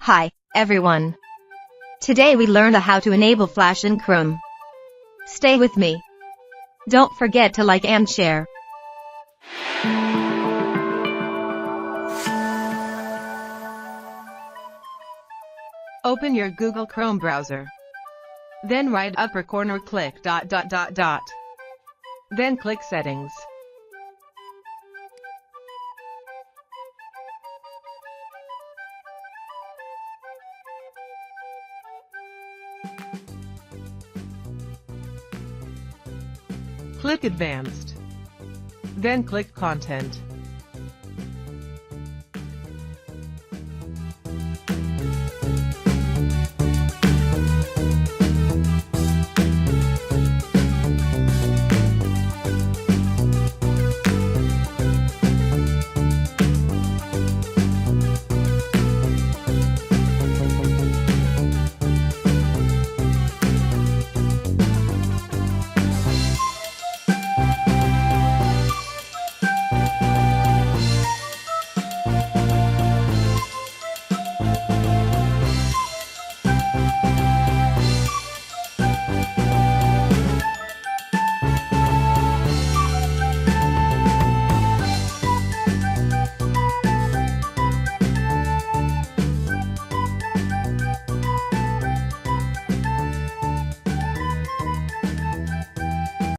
Hi, everyone. Today we learned how to enable Flash in Chrome. Stay with me. Don't forget to like and share. Open your Google Chrome browser. Then right upper corner click ... Then click Settings. Click Advanced. Then click Content.